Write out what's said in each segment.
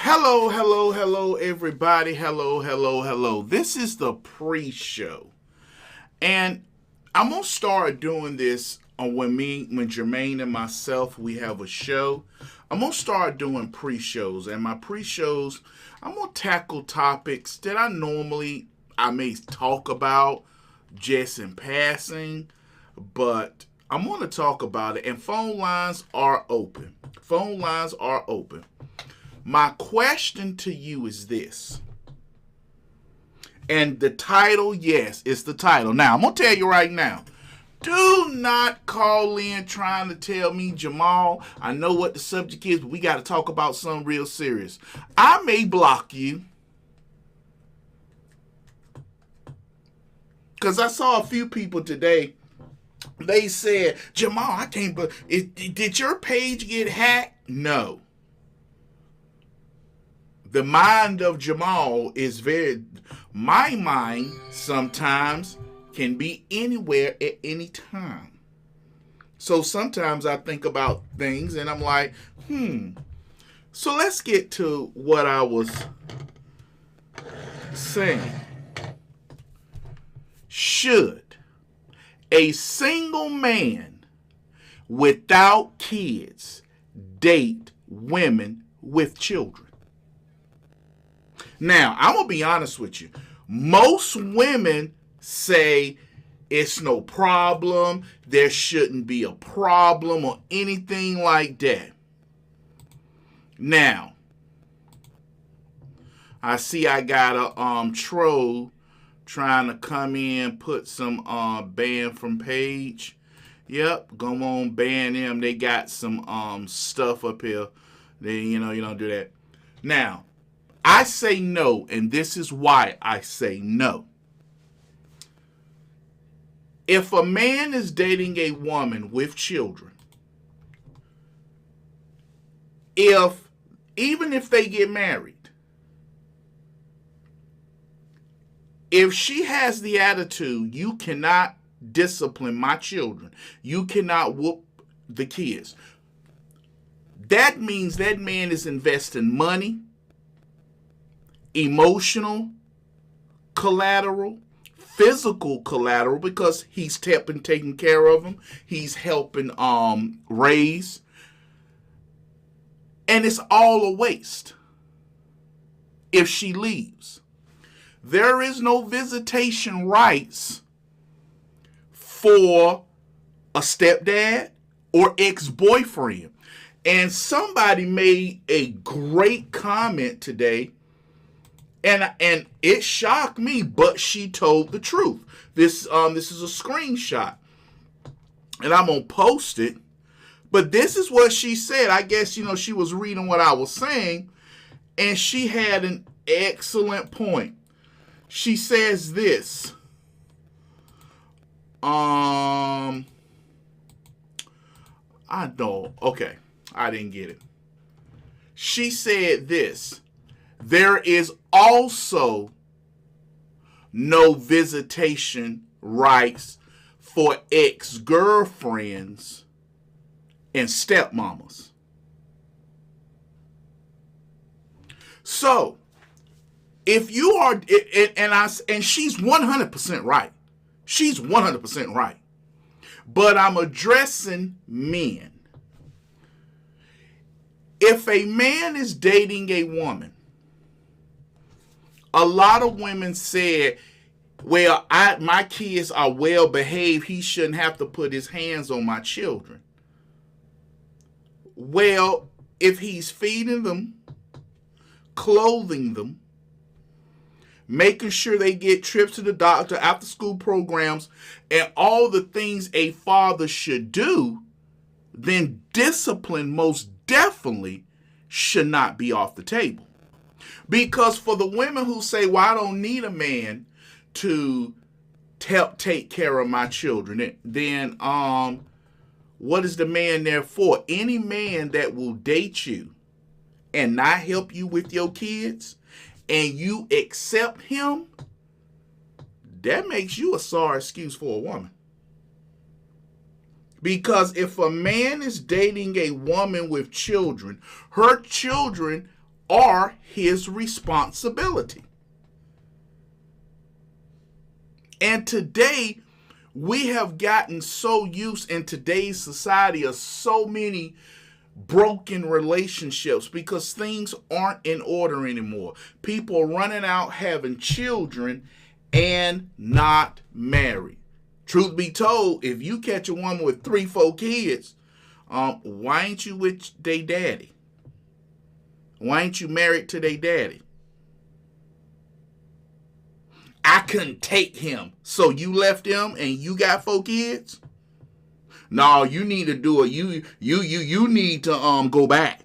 Hello, hello, hello, everybody. Hello, hello, hello. This is the pre-show. And I'm going to start doing this on when Jermaine and myself, we have a show. I'm going to start doing pre-shows. And my pre-shows, I'm going to tackle topics that I may talk about just in passing. But I'm going to talk about it. And phone lines are open. Phone lines are open. My question to you is this. And the title, yes, it's the title. Now, I'm going to tell you right now. Do not call in trying to tell me, Jamal, I know what the subject is, but we got to talk about something real serious. I may block you. Because I saw a few people today. They said, Jamal, I can't believe, did your page get hacked? No. The mind of Jamal is my mind sometimes can be anywhere at any time. So sometimes I think about things and I'm like, So let's get to what I was saying. Should a single man without kids date women with children? Now, I'm going to be honest with you. Most women say it's no problem, there shouldn't be a problem or anything like that. Now, I see I got a troll trying to come in, put some ban from page. Yep, go on, ban them. They got some stuff up here. You don't do that. Now, I say no, and this is why I say no. If a man is dating a woman with children, even if they get married, if she has the attitude, you cannot discipline my children, you cannot whoop the kids, that means that man is investing money, emotional collateral, physical collateral, because he's taking care of them. He's helping raise. And it's all a waste if she leaves. There is no visitation rights for a stepdad or ex-boyfriend. And somebody made a great comment today. And it shocked me, but she told the truth. This is a screenshot, and I'm gonna post it. But this is what she said. I guess she was reading what I was saying, and she had an excellent point. She says this. I don't. Okay, I didn't get it. She said this. There is also no visitation rights for ex-girlfriends and stepmamas. So, if you are, and she's 100% right. She's 100% right. But I'm addressing men. If a man is dating a woman, a lot of women said, well, my kids are well behaved. He shouldn't have to put his hands on my children. Well, if he's feeding them, clothing them, making sure they get trips to the doctor, after school programs, and all the things a father should do, then discipline most definitely should not be off the table. Because for the women who say, well, I don't need a man to help take care of my children, then what is the man there for? Any man that will date you and not help you with your kids and you accept him, that makes you a sorry excuse for a woman. Because if a man is dating a woman with children, her children are his responsibility. And today, we have gotten so used in today's society of so many broken relationships because things aren't in order anymore. People running out having children and not married. Truth be told, if you catch a woman with 3-4 kids, why ain't you with they daddy? Why ain't you married to they daddy? I couldn't take him, so you left him and you got 4 kids? No, you need to do it. You need to go back.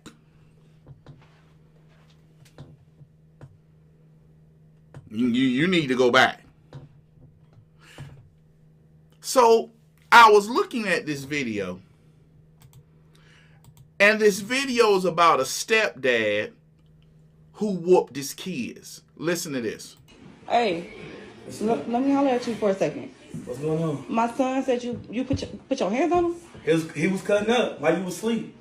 You need to go back. So I was looking at this video, and this video is about a stepdad who whooped his kids. Listen to this. Hey, let me holler at you for a second. What's going on? My son said you put your hands on him? He was cutting up while you was asleep.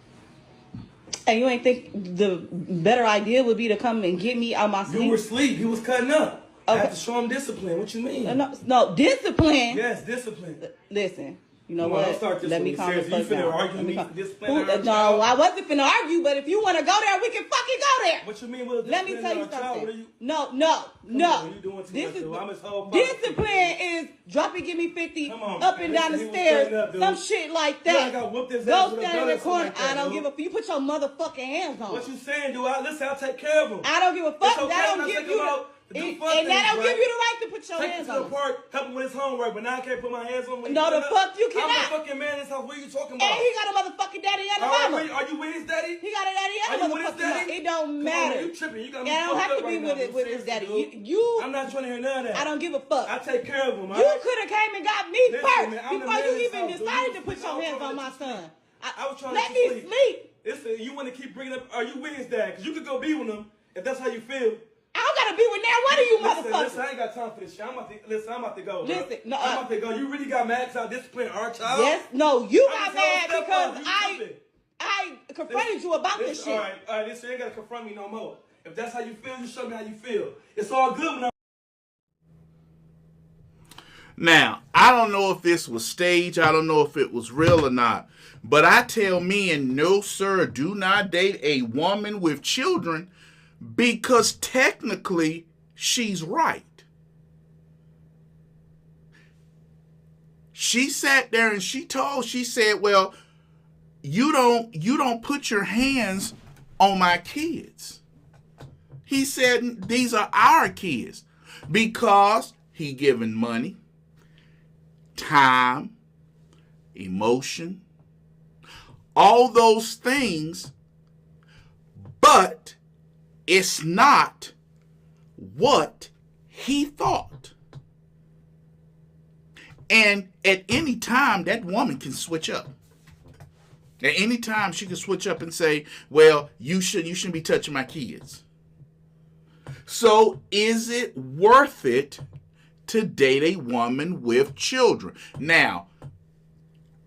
And you ain't think the better idea would be to come and get me out my sleep? You were asleep. He was cutting up. Okay. I have to show him discipline. What you mean? No, discipline? Yes, discipline. Listen, you know Well, what? don't start this Let me with calm me. the fuck Seriously, you finna down. argue with me for discipline? No, I wasn't finna argue, but if you want to go there, we can fucking go there. What you mean with Let me tell you something. No. You doing too This much, is though. I'm his whole discipline is drop it, give me 50, Come on, up and man. down the He was stairs, cutting up, dude. some shit like Yeah, that. I got whooped his ass Go with a stand in gun the or corner. something like that, I don't dude. give a fuck. You put your motherfucking hands on. What you saying, dude? Listen, I'll take care of him. I don't give a fuck. It's okay That when I don't give take you him out to do fun and that things, don't right? give you the right to put your Take him hands to the on. park, help him with his homework, but now I can't put my hands on him. No, the fuck you cannot. I'm a fucking man in this house. What are you talking about? And he got a motherfucking daddy and a All right, mama. are you with his daddy? He got a daddy and a Are you with his motherfucking mama. daddy? It don't Come on, matter. man, you tripping. You got me And I don't fucked have up to be right with now, his daddy. dude. You I'm not trying to hear none of that. I don't give a fuck. I take care of him. You could have came and got me Listen, first man, I'm the before man you in this even house, dude. decided to put I your was hands trying on to my let you son. I was trying Let to me sleep. sleep. Listen, you want to keep bringing up, are you with his dad? Because you could go be with him if that's how you feel. I don't gotta be with now. What are you motherfuckers? Listen, I ain't got time for this shit. I'm about to go. Listen, no, I'm about to go. You really got mad because I disciplined our child? Yes, no, you I'm got his mad whole because stepfather. You I confronted you about this shit. All right, listen, you ain't got to confront me no more. If that's how you feel, you show me how you feel. It's all good when I'm... Now, I don't know if this was staged. I don't know if it was real or not. But I tell men, no, sir, do not date a woman with children because technically she's right. She sat there and she said, well, you don't put your hands on my kids. He said, these are our kids because he given money, time, emotion, all those things, but it's not what he thought. And at any time, that woman can switch up. At any time, she can switch up and say, well, you shouldn't be touching my kids. So is it worth it to date a woman with children? Now,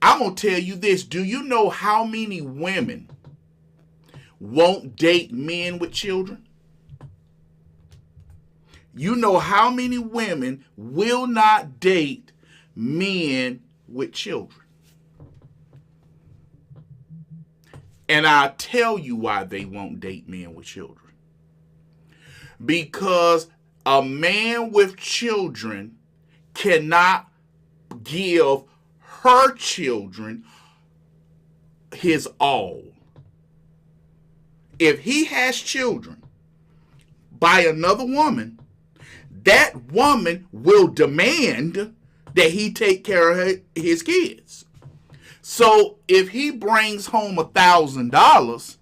I'm going to tell you this. Do you know how many women won't date men with children? You know how many women will not date men with children? And I'll tell you why they won't date men with children. Because a man with children cannot give her children his all. If he has children by another woman, that woman will demand that he take care of his kids. So if he brings home $1,000,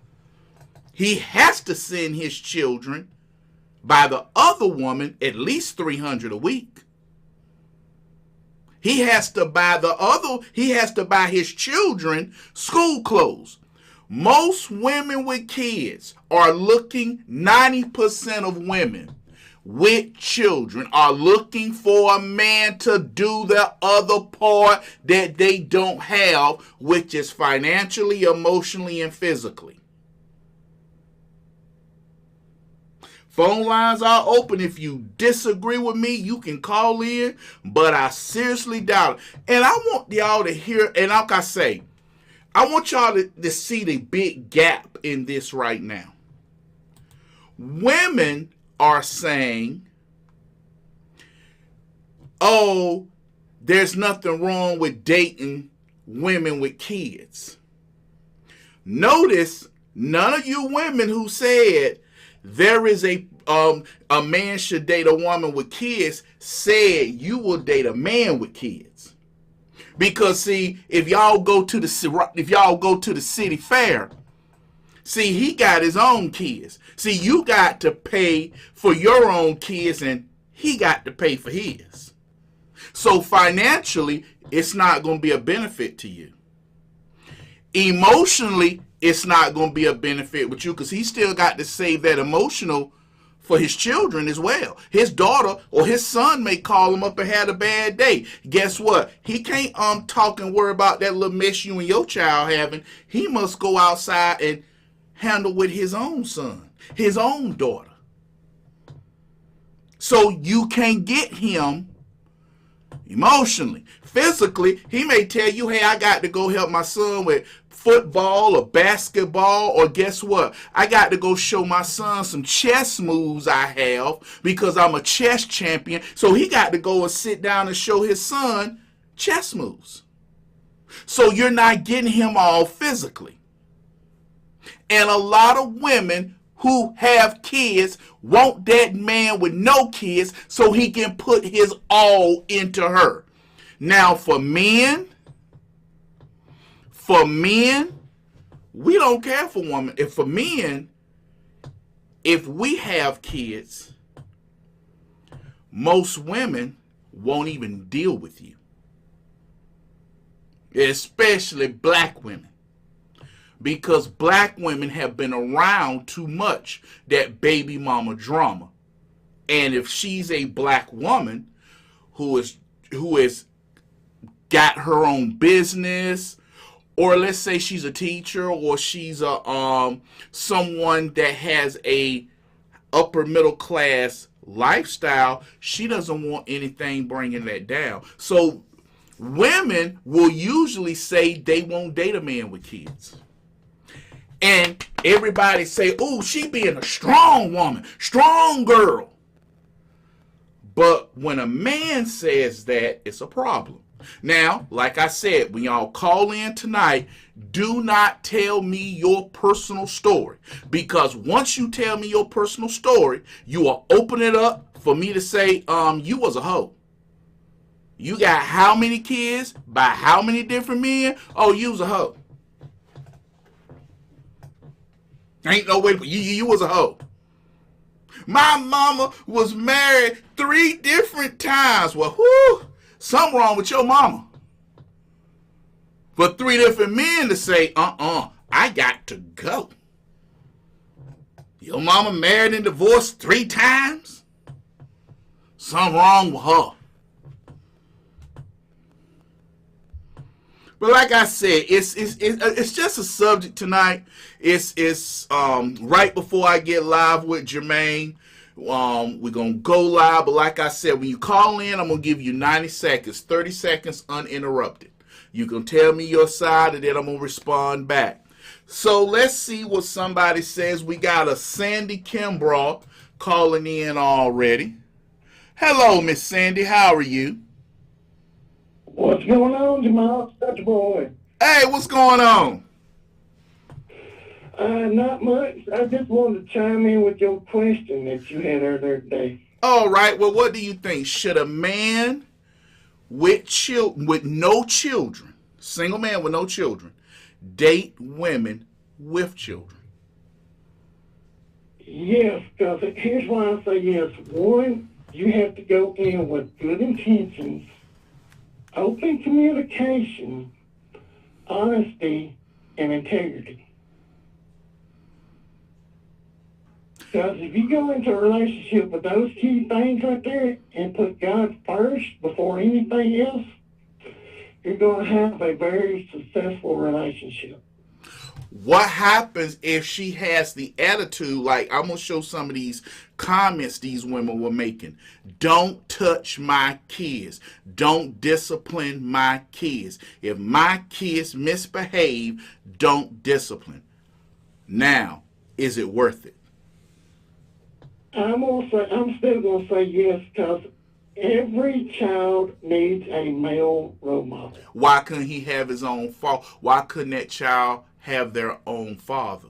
he has to send his children by the other woman at least $300 a week. He has to buy his children school clothes. Most women with kids are looking, 90% of women with children are looking for a man to do the other part that they don't have, which is financially, emotionally, and physically. Phone lines are open. If you disagree with me, you can call in, but I seriously doubt it. And I want y'all to hear, and like I say, I want y'all to see the big gap in this right now. Women are saying, oh, there's nothing wrong with dating women with kids. Notice none of you women who said there is a man should date a woman with kids said you will date a man with kids. Because see, if y'all go to the city fair, see, he got his own kids. See, you got to pay for your own kids and he got to pay for his. So financially, it's not going to be a benefit to you. Emotionally, it's not going to be a benefit with you because he still got to save that emotional for his children as well. His daughter or his son may call him up and had a bad day. Guess what? He can't talk and worry about that little mess you and your child having. He must go outside and handle with his own son, his own daughter. So you can't get him emotionally. Physically, he may tell you, hey, I got to go help my son with football or basketball, or guess what? I got to go show my son some chess moves I have because I'm a chess champion. So he got to go and sit down and show his son chess moves. So you're not getting him all physically. And a lot of women who have kids want that man with no kids so he can put his all into her. Now for men, we don't care for women. For men, if we have kids, most women won't even deal with you. Especially black women. Because black women have been around too much that baby mama drama. And if she's a black woman who is got her own business, or let's say she's a teacher, or she's a someone that has a upper middle class lifestyle, she doesn't want anything bringing that down. So women will usually say they won't date a man with kids. And everybody say, oh, she being a strong woman, strong girl. But when a man says that, it's a problem. Now, like I said, when y'all call in tonight, do not tell me your personal story. Because once you tell me your personal story, you will open it up for me to say, you was a hoe. You got how many kids by how many different men? Oh, you was a hoe. Ain't no way, you was a hoe. My mama was married 3 different times. Well, whoo, something wrong with your mama. For 3 different men to say, I got to go. Your mama married and divorced 3 times? Something wrong with her. But like I said, it's just a subject tonight. It's right before I get live with Jermaine. We're going to go live. But like I said, when you call in, I'm going to give you 90 seconds, 30 seconds uninterrupted. You can tell me your side, and then I'm going to respond back. So let's see what somebody says. We got a Sandy Kimbrough calling in already. Hello, Miss Sandy. How are you? What's going on, Jamal? Such a boy. Hey, what's going on? Not much. I just wanted to chime in with your question that you had earlier today. All right. Well, what do you think? Should a man with no children, single man with no children, date women with children? Yes, because here's why I say yes. One, you have to go in with good intentions, open communication, honesty, and integrity. Because if you go into a relationship with those key things right there and put God first before anything else, you're going to have a very successful relationship. What happens if she has the attitude, like I'm going to show some of these comments these women were making. Don't touch my kids. Don't discipline my kids. If my kids misbehave, don't discipline. Now, is it worth it? I'm still gonna say yes, because every child needs a male role model. Why couldn't he have his own father? Why couldn't that child have their own father?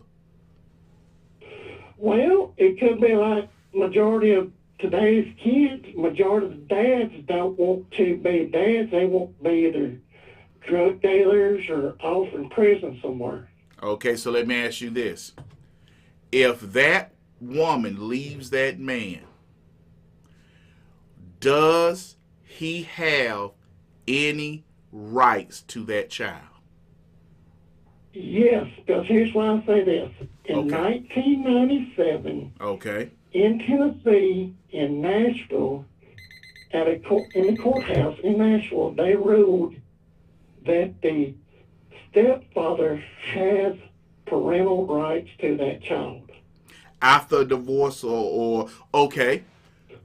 Well, it could be like majority of today's kids, majority of the dads don't want to be dads. They want to be either drug dealers or off in prison somewhere. Okay, so let me ask you this. If that woman leaves that man, does he have any rights to that child? Yes, because here's why I say this. In Okay. 1997, Okay. in Tennessee, in Nashville, in the courthouse in Nashville, they ruled that the stepfather has parental rights to that child. After a divorce or okay.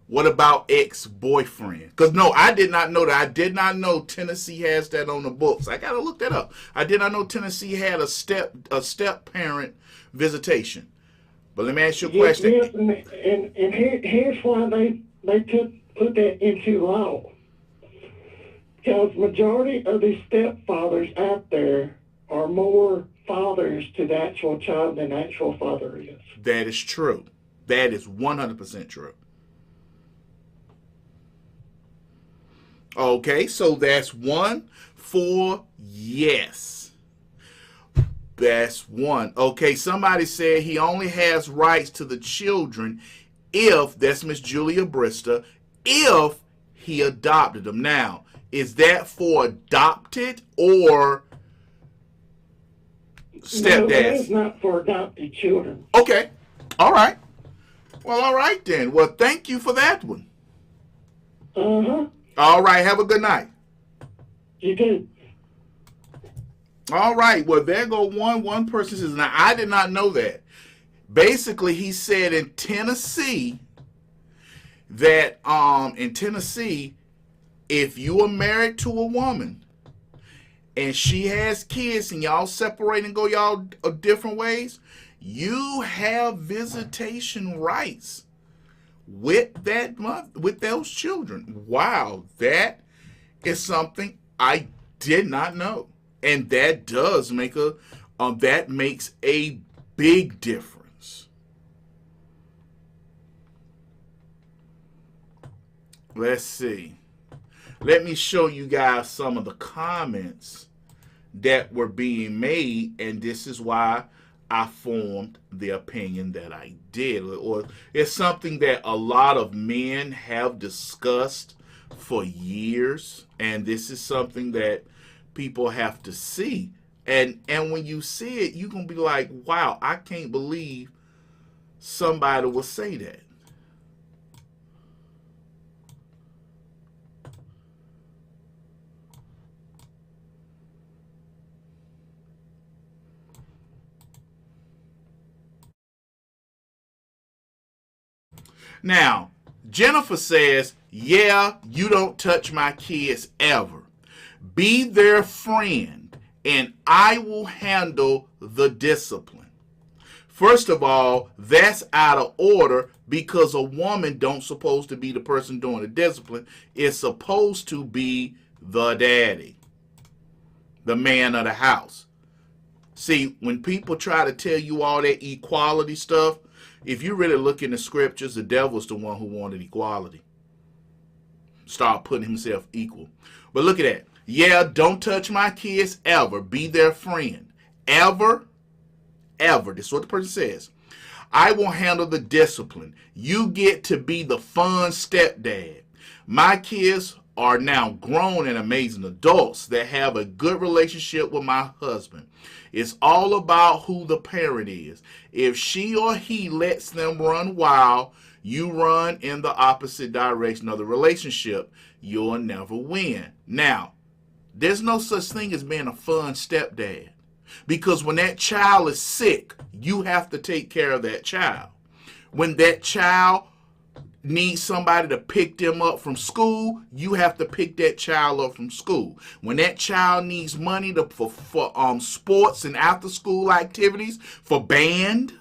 What about ex-boyfriend? Because no, I did not know that. I did not know Tennessee has that on the books. I gotta look that up. I did not know Tennessee had a step parent visitation. But let me ask you a question. Yes, and here's why they put that into law. Because majority of the stepfathers out there are more fathers to the actual child than the actual father is. That is true. That is 100% true. Okay, so that's one for yes. That's one. Okay, somebody said he only has rights to the children if, that's Miss Julia Brister, if he adopted them. Now, is that for adopted or stepdads? No, that is not for adopted children. Okay, all right. Well, all right then. Well, thank you for that one. Uh-huh. All right, have a good night. You do. All right, well, there go one person says, now I did not know that. Basically, he said in Tennessee that if you are married to a woman and she has kids and y'all separate and go y'all different ways, you have visitation rights with those children. Wow, that is something I did not know, and that does make that makes a big difference. Let's see. Let me show you guys some of the comments that were being made, and this is why I formed the opinion that I did. Or it's something that a lot of men have discussed for years, and this is something that people have to see. And when you see it, you're going to be like, wow, I can't believe somebody will say that. Now, Jennifer says, yeah, you don't touch my kids ever. Be their friend, and I will handle the discipline. First of all, that's out of order because a woman don't supposed to be the person doing the discipline. It's supposed to be the daddy, the man of the house. See, when people try to tell you all that equality stuff, if you really look in the scriptures, the devil's the one who wanted equality. Start putting himself equal. But look at that. Yeah, don't touch my kids ever. Be their friend. Ever. This is what the person says. I will handle the discipline. You get to be the fun stepdad. My kids are now grown and amazing adults that have a good relationship with my husband. It's all about who the parent is. If she or he lets them run wild, you run in the opposite direction of the relationship. You'll never win. Now, there's no such thing as being a fun stepdad. Because when that child is sick, you have to take care of that child. When that child needs somebody to pick them up from school, you have to pick that child up from school. When that child needs money for sports and after school activities, for band.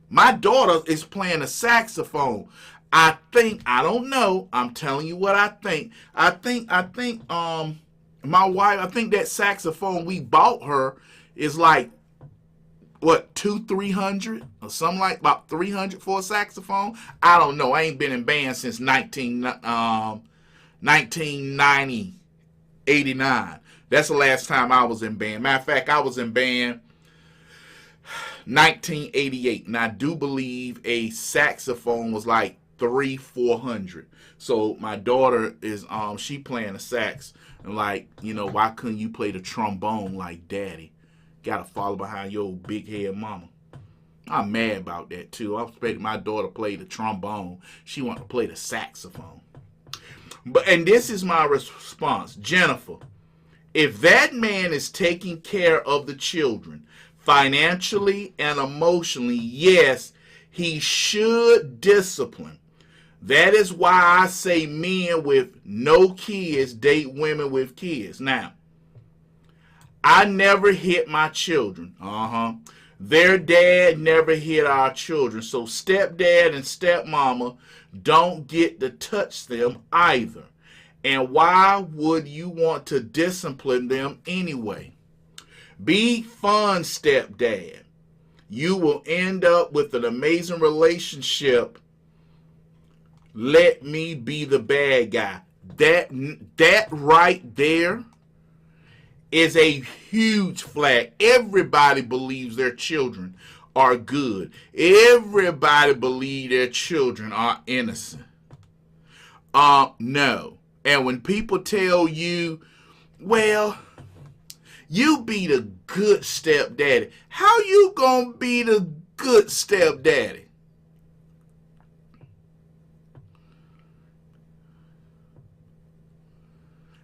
My daughter is playing a saxophone. I don't know. I'm telling you what I think. I think my wife, I think that saxophone we bought her is like, what, 300 or something, like about 300 for a saxophone. I don't know. I ain't been in band since 1990, 89. That's the last time I was in band. Matter of fact, I was in band 1988, and I do believe a saxophone was like 400. So my daughter is she playing a sax, and like, why couldn't you play the trombone like daddy? Gotta follow behind your big head mama. I'm mad about that too. I'm expecting my daughter to play the trombone. She want to play the saxophone. And this is my response. Jennifer, if that man is taking care of the children financially and emotionally, yes, he should discipline. That is why I say men with no kids date women with kids. Now, I never hit my children. Their dad never hit our children. So stepdad and stepmama don't get to touch them either. And why would you want to discipline them anyway? Be fun, stepdad. You will end up with an amazing relationship. Let me be the bad guy. That right there is a huge flag. Everybody believes their children are good. Everybody believes their children are innocent. No. And when people tell you, well, you be the good stepdaddy. How you gonna be the good stepdaddy?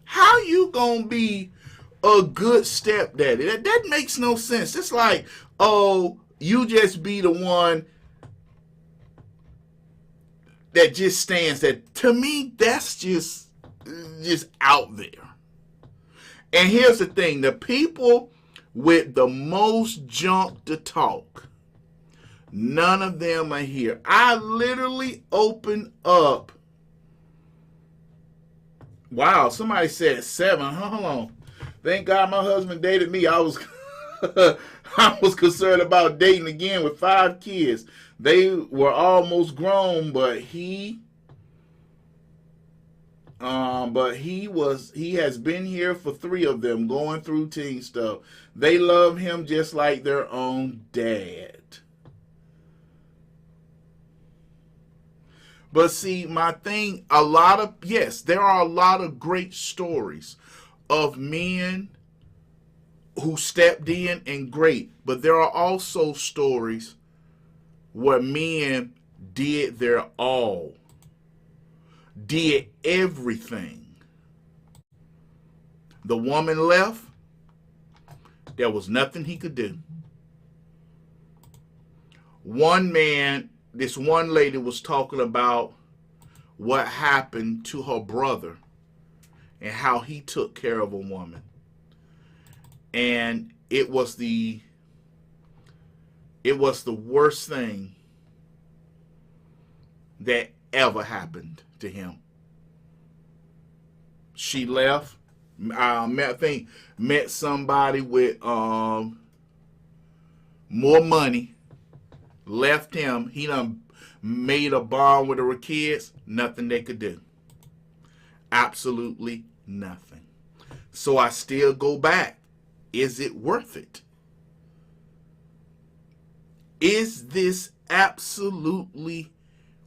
How you gonna be a good stepdaddy? That makes no sense. It's like, oh, you just be the one that just stands there. To me, that's just out there. And here's the thing. The people with the most junk to talk, none of them are here. I literally opened up. Wow, somebody said 7. Hold on. Thank God my husband dated me. I was I was concerned about dating again with 5 kids. They were almost grown, but he has been here for 3 of them, going through teen stuff. They love him just like their own dad. But see, my thing, there are a lot of great stories of men who stepped in and great. But there are also stories where men did their all, did everything. The woman left. There was nothing he could do. This one lady was talking about what happened to her brother and how he took care of a woman. And it was the worst thing that ever happened to him. She left. Met somebody with more money. Left him. He done made a bond with her kids. Nothing they could do. Absolutely nothing. So I still go back. Is it worth it? Is this absolutely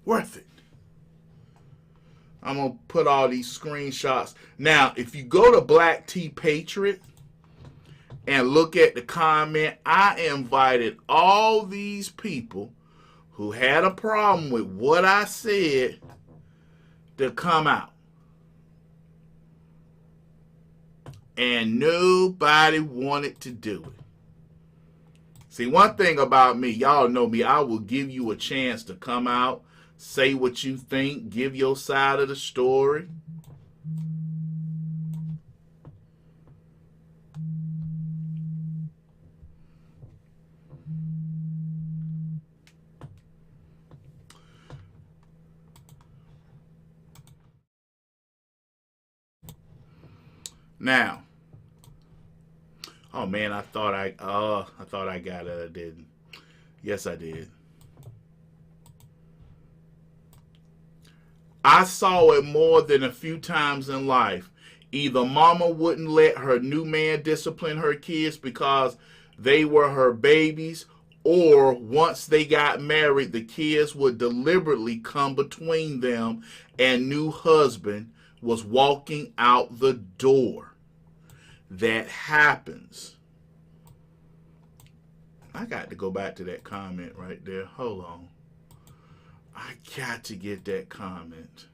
worth it? I'm going to put all these screenshots. Now, if you go to Black Tea Patriot and look at the comment, I invited all these people who had a problem with what I said to come out. and nobody wanted to do it. See, one thing about me, y'all know me, I will give you a chance to come out, say what you think, give your side of the story. Now, oh man, I thought I got it. I didn't. Yes, I did. I saw it more than a few times in life. Either mama wouldn't let her new man discipline her kids because they were her babies, or once they got married, the kids would deliberately come between them and new husband was walking out the door. That happens. I got to go back to that comment right there. Hold on. I got to get that comment.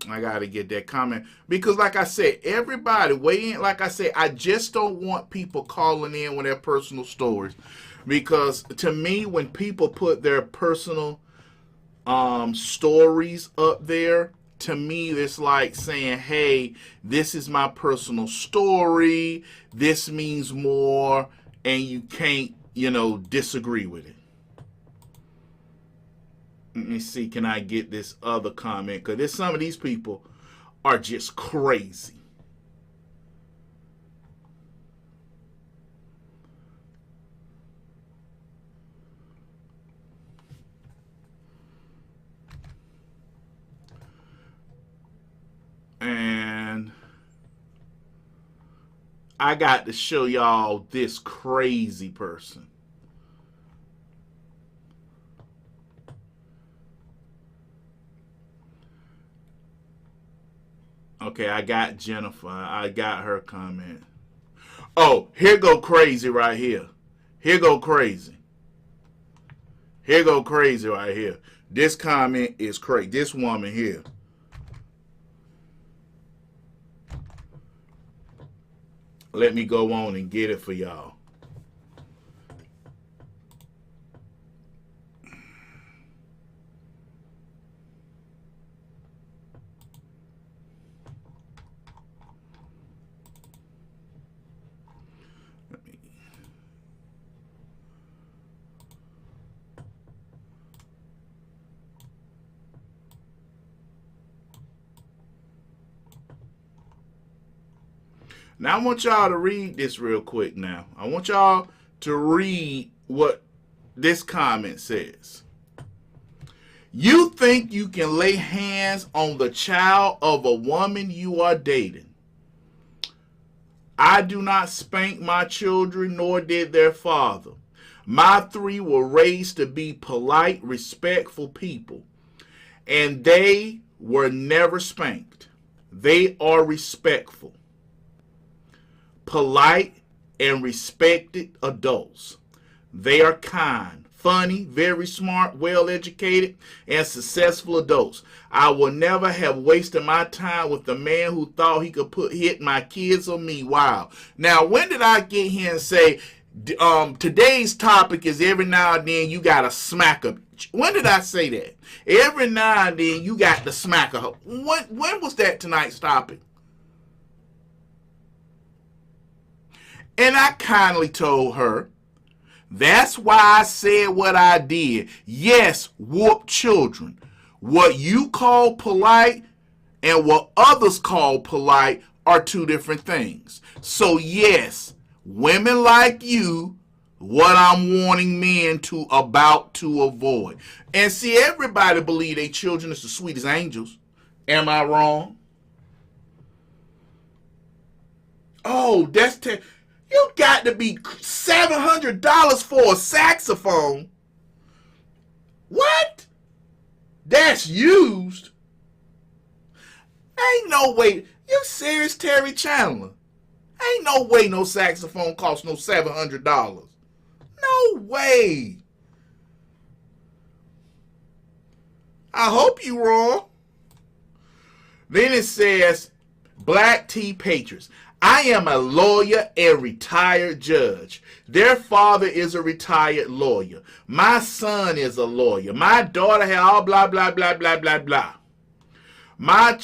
I got to get that comment. Because like I said, everybody weigh in. Like I said, I just don't want people calling in with their personal stories. Because to me, when people put their personal stories up there, to me, it's like saying, hey, this is my personal story. This means more, and you can't, disagree with it. Let me see, can I get this other comment? Because some of these people are just crazy. And I got to show y'all this crazy person. Okay, I got Jennifer. I got her comment. Oh, here go crazy right here. Here go crazy. Here go crazy right here. This comment is crazy. This woman here. Let me go on and get it for y'all. Now, I want y'all to read this real quick now. I want y'all to read what this comment says. You think you can lay hands on the child of a woman you are dating. I do not spank my children, nor did their father. My three were raised to be polite, respectful people, and they were never spanked. They are respectful, polite, and respected adults. They are kind, funny, very smart, well-educated, and successful adults. I will never have wasted my time with a man who thought he could hit my kids or me. Wow. Now, when did I get here and say, today's topic is every now and then you got to smack a bitch? When did I say that? Every now and then you got to smack a hoe. When was that tonight's topic? And I kindly told her, that's why I said what I did. Yes, whoop children. What you call polite and what others call polite are two different things. So yes, women like you, what I'm warning men to avoid. And see, everybody believe their children is the sweetest angels. Am I wrong? Oh, you got to be $700 for a saxophone. What? That's used? Ain't no way. You serious, Terry Chandler? Ain't no way no saxophone costs no $700. No way. I hope you wrong. Then it says, Black Tea Patriots. I am a lawyer and retired judge. Their father is a retired lawyer. My son is a lawyer. My daughter had all blah, blah, blah, blah, blah, blah. My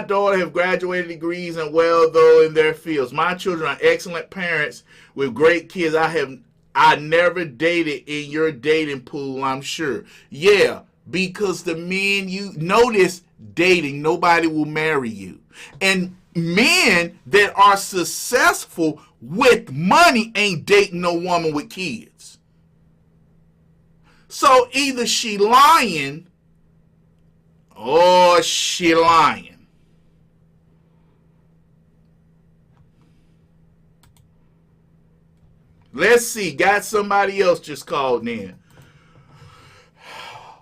daughter have graduated degrees and well though in their fields. My children are excellent parents with great kids. I never dated in your dating pool, I'm sure. Yeah, because the men you notice dating, nobody will marry you. And men that are successful with money ain't dating no woman with kids. So either she lying or she lying. Let's see. Got somebody else just called in.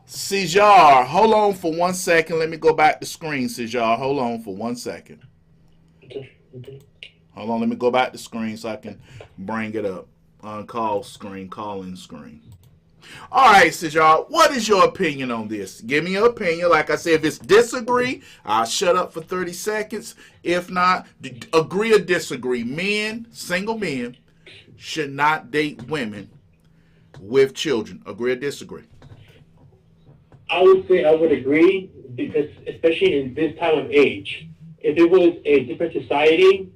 Cijar, hold on for 1 second. Let me go back to screen, Cijar. Hold on for 1 second. Hold on. Let me go back to screen so I can bring it up. On call screen, calling screen. All right, Cijar, what is your opinion on this? Give me your opinion. Like I said, if it's disagree, I'll shut up for 30 seconds. If not, agree or disagree. Men, single men, should not date women with children. Agree or disagree? I would say I would agree because, especially in this time of age, if it was a different society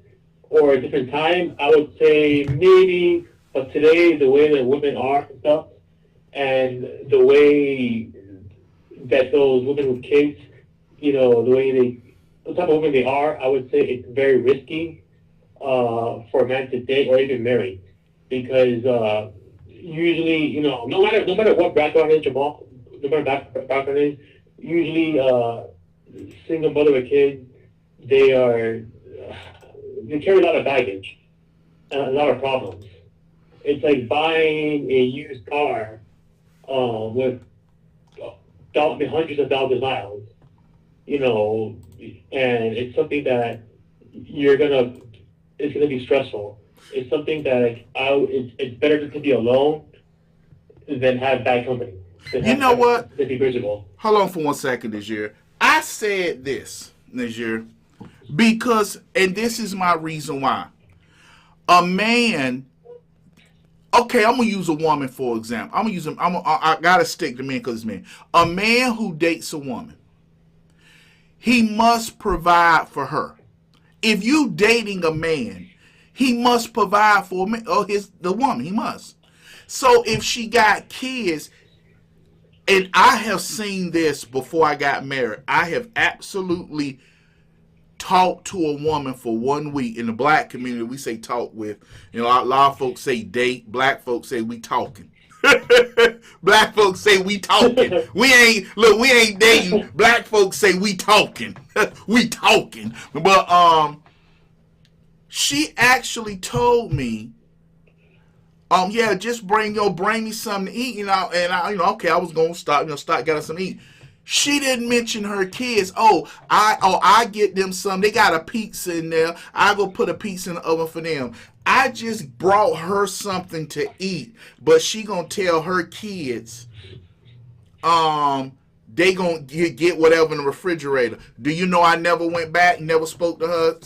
or a different time, I would say maybe. But today, the way that women are and stuff, and the way that those women with kids, the type of women they are, I would say it's very risky for a man to date or even marry, because usually, no matter what background is, Jamal, no matter background is, usually single mother with kids, they carry a lot of baggage and a lot of problems. It's like buying a used car with hundreds of thousands of miles, and it's something that it's gonna be stressful. It's something that it's better to be alone than have bad company. You know what? To be miserable. Hold on for 1 second, Najir. I said this, Najir, because, and this is my reason why. A man, okay, I'm gonna use a woman for example. I gotta stick to men because it's men. A man who dates a woman, he must provide for her. If you dating a man, he must provide for the woman. He must. So if she got kids, and I have seen this before I got married. I have absolutely talked to a woman for 1 week. In the black community, we say talk with. A lot of folks say date. Black folks say we talking. Black folks say we talking. We ain't dating. Black folks say we talking. We talking. But she actually told me, yeah, just bring me something to eat, and okay, I was gonna stop, get us something to eat. She didn't mention her kids. I get them some. They got a pizza in there. I go put a pizza in the oven for them. I just brought her something to eat, but she gonna tell her kids, they gonna get whatever in the refrigerator. Do you know I never went back, never spoke to her,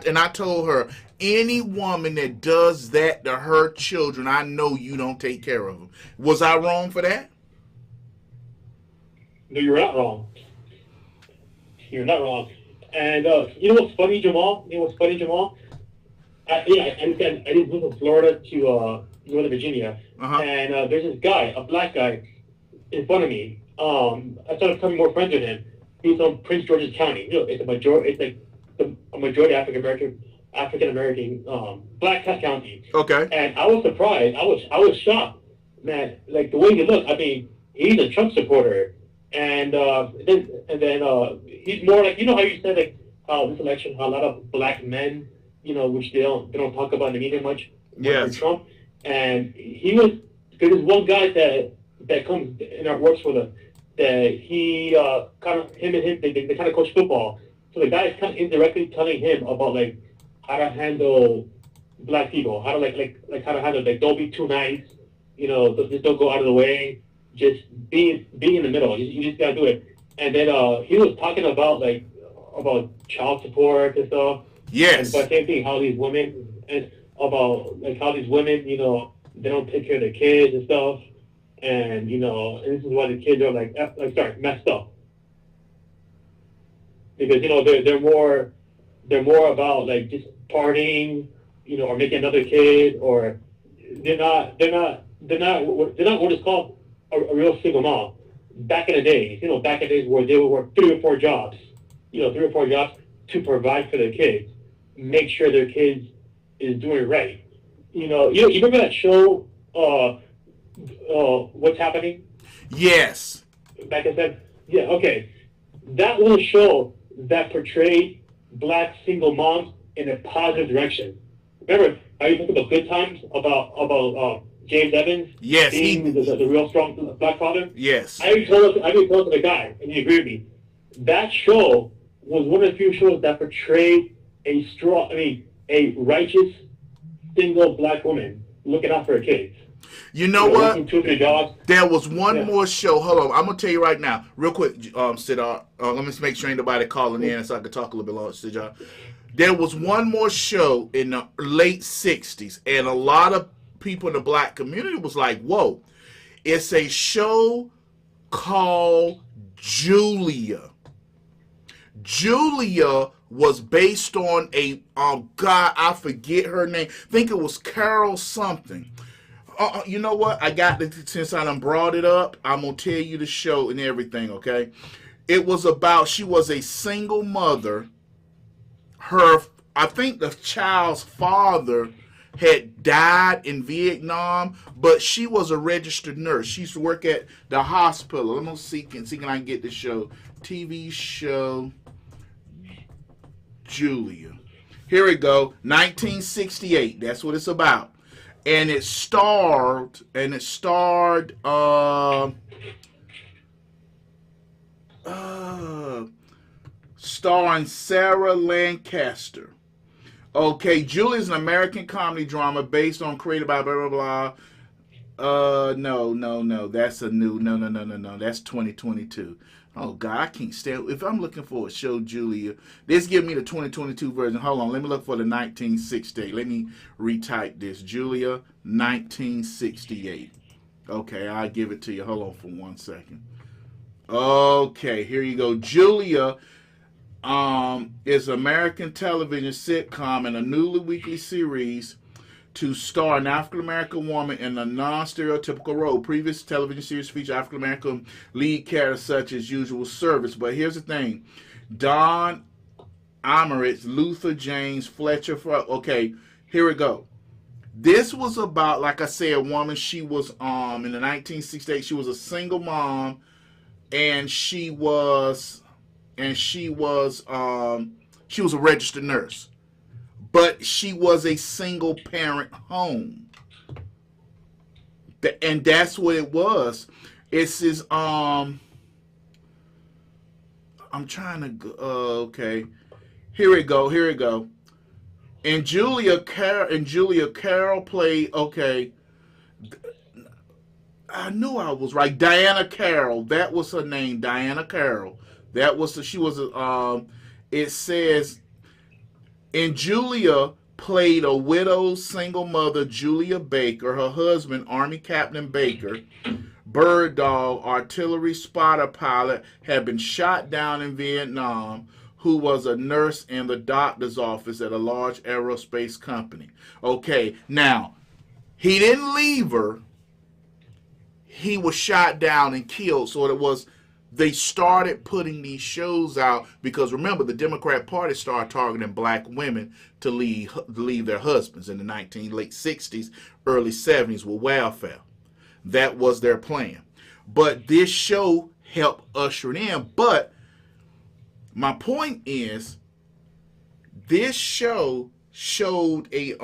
and I told her, any woman that does that to her children, I know you don't take care of them. Was I wrong for that? No, you're not wrong. You're not wrong. And you know what's funny, Jamal? I did move from Florida to Northern Virginia, and there's this guy, a black guy, in front of me. I started becoming more friends with him. He's from Prince George's County. It's a majority African American black county. Okay. And I was surprised. I was shocked, man. Like the way he looked. I mean, he's a Trump supporter, and then he's more like, how you said like this election, how a lot of black men, which they don't talk about in the media much. Yeah. Trump, and there's one guy that comes and works for them. That he they kind of coach football. So the guy is kind of indirectly telling him about like how to handle black people, how to like how to handle, like, don't be too nice, just don't go out of the way, just be in the middle. You just gotta do it. And then he was talking about like about child support and stuff. Yes. But same thing, how these women and about like how these women, you know, they don't take care of their kids and stuff, and you know, and this is why the kids are like messed up, because you know they're more about like just partying, you know, or making another kid, or they're not what is called a real single mom. Back in the days, you know, where they would work 3 or 4 jobs, you know, 3 or 4 jobs to provide for their kids, make sure their kids is doing right. You remember that show, What's Happening? Yes. Back in then, yeah, okay. That was a show that portrayed black single moms in a positive direction. Remember, are you talking about Good Times about James Evans? Yes, being the real strong black father. Yes. I even told it to the guy, and he agreed with me. That show was one of the few shows that portrayed a righteous single black woman looking out for her kids. You know what? 2 or 3 jobs. There was one more show. Hold on, I'm gonna tell you right now, real quick, Sidar. Let me make sure ain't nobody calling in, so I can talk a little bit longer, Sidar. There was one more show in the late '60s, and a lot of people in the black community was like, "Whoa!" It's a show called Julia. Julia was based on a God, I forget her name. I think it was Carol something. You know what? I got it, since I done brought it up, I'm going to tell you the show and everything, okay? It was about, she was a single mother. I think the child's father had died in Vietnam, but she was a registered nurse. She used to work at the hospital. Let me see can I can get the show. TV show Julia. Here we go. 1968. That's what it's about. And it starred starring Sarah Lancaster. Okay, Julia is an American comedy drama based on created by blah blah blah. No. That's a new no. That's 2022. Oh God, I can't stand. If I'm looking for a show, Julia, this give me the 2022 version. Hold on, let me look for the 1968. Let me retype this. Julia, 1968. Okay, I'll give it to you. Hold on for 1 second. Okay, here you go. Julia is an American television sitcom and a newly weekly series to star an African-American woman in a non-stereotypical role. Previous television series feature African-American lead characters such as Usual Service. But here's the thing. Don Emmerich, Luther James, Fletcher. Okay, here we go. This was about, like I said, a woman. She was in the 1968. She was a single mom, and she was a registered nurse. But she was a single parent home. And that's what it was. It's his I'm trying to go okay. Here we go. And Julia Carroll played, okay. I knew I was right. Diana Carroll. That was her name, Diana Carroll. She was it says, and Julia played a widowed single mother, Julia Baker. Her husband, Army Captain Baker, bird dog, artillery spotter pilot, had been shot down in Vietnam, who was a nurse in the doctor's office at a large aerospace company. Okay, now, he didn't leave her. He was shot down and killed, so it was... They started putting these shows out because, remember, the Democrat Party started targeting black women to leave their husbands in the late 60s, early 70s with welfare. That was their plan. But this show helped usher it in. But my point is, this show showed a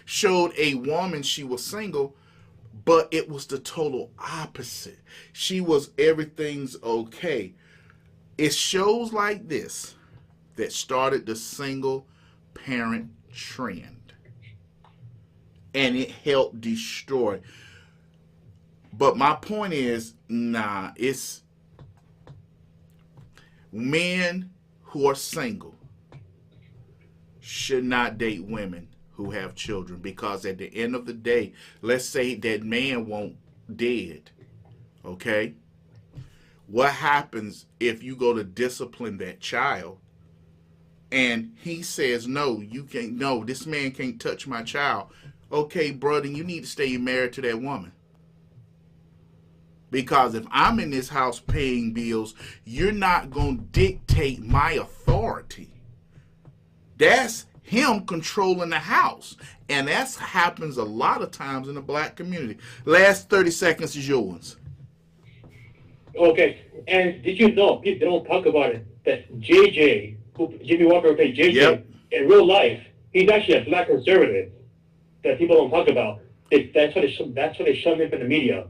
showed a woman. She was single. But it was the total opposite. She was everything's okay. It's shows like this that started the single parent trend. And it helped destroy. But my point is, Men who are single should not date women who have children, because at the end of the day, let's say that man won't dead, okay? What happens if you go to discipline that child and he says, no, you can't, no, this man can't touch my child? Okay, brother, you need to stay married to that woman. Because if I'm in this house paying bills, you're not going to dictate my authority. That's him controlling the house. And that happens a lot of times in the black community. Last 30 seconds is yours. Okay. And did you know, people don't talk about it, that JJ, who Jimmy Walker played JJ, Yep. in real life, he's actually a black conservative that people don't talk about. That's what they shove him in the media.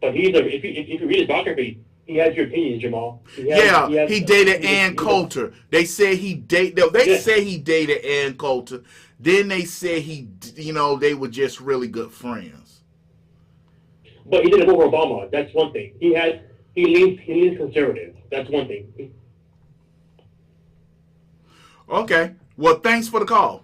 But if you read his biography, he has your opinion, Jamal. He dated Ann Coulter. They say he say he dated Ann Coulter. Then they say they were just really good friends. But he did it over Obama. That's one thing. He leans conservative. That's one thing. Okay. Well, thanks for the call.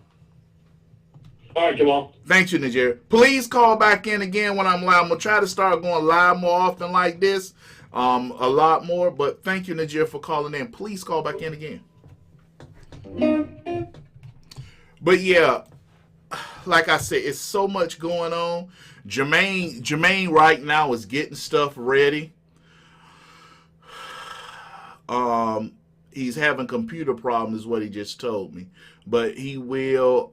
All right, Jamal. Thank you, Nigeria. Please call back in again when I'm live. I'm going to try to start going live more often like this. A lot more. But thank you, Nigeria, for calling in. Please call back in again. But yeah, like I said, it's so much going on. Jermaine right now is getting stuff ready. He's having computer problems is what he just told me. But he will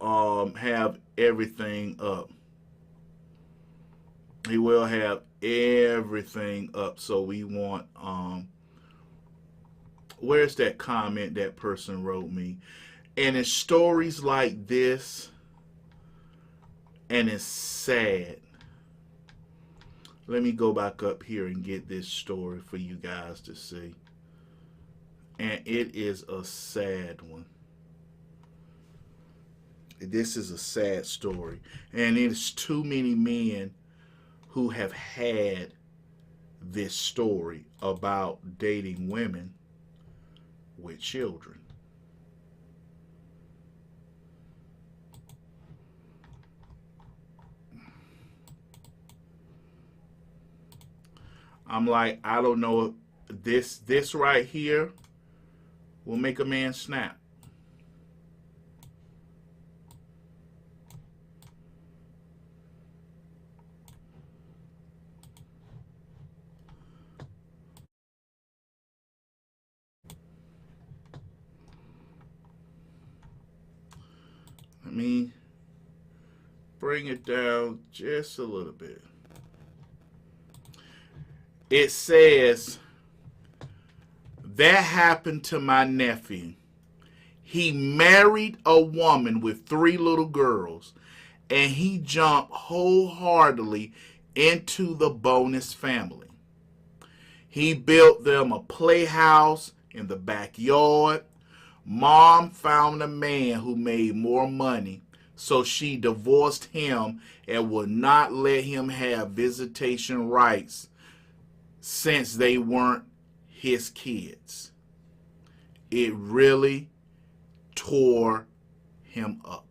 have everything up. He will have everything up. So we want where's that comment that person wrote me? And it's stories like this, and it's sad. Let me go back up here and get this story for you guys to see. And it is a sad one. This is a sad story. And it's too many men who have had this story about dating women with children. I'm like, I don't know, this right here will make a man snap. Let me bring it down just a little bit. It says, that happened to my nephew. He married a woman with 3 little girls, and he jumped wholeheartedly into the bonus family. He built them a playhouse in the backyard. Mom found a man who made more money, so she divorced him and would not let him have visitation rights since they weren't his kids. It really tore him up.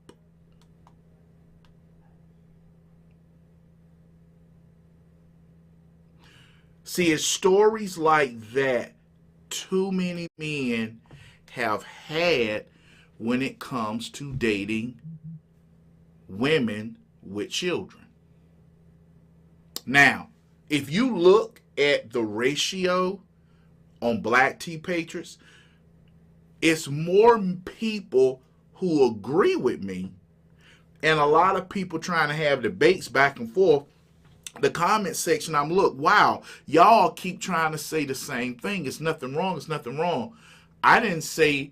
See, it's stories like that too many men have had when it comes to dating women with children. Now, if you look at the ratio on Black Tea Patriots, it's more people who agree with me and a lot of people trying to have debates back and forth. The comment section, I'm look, wow, y'all keep trying to say the same thing. It's nothing wrong. It's nothing wrong. I didn't say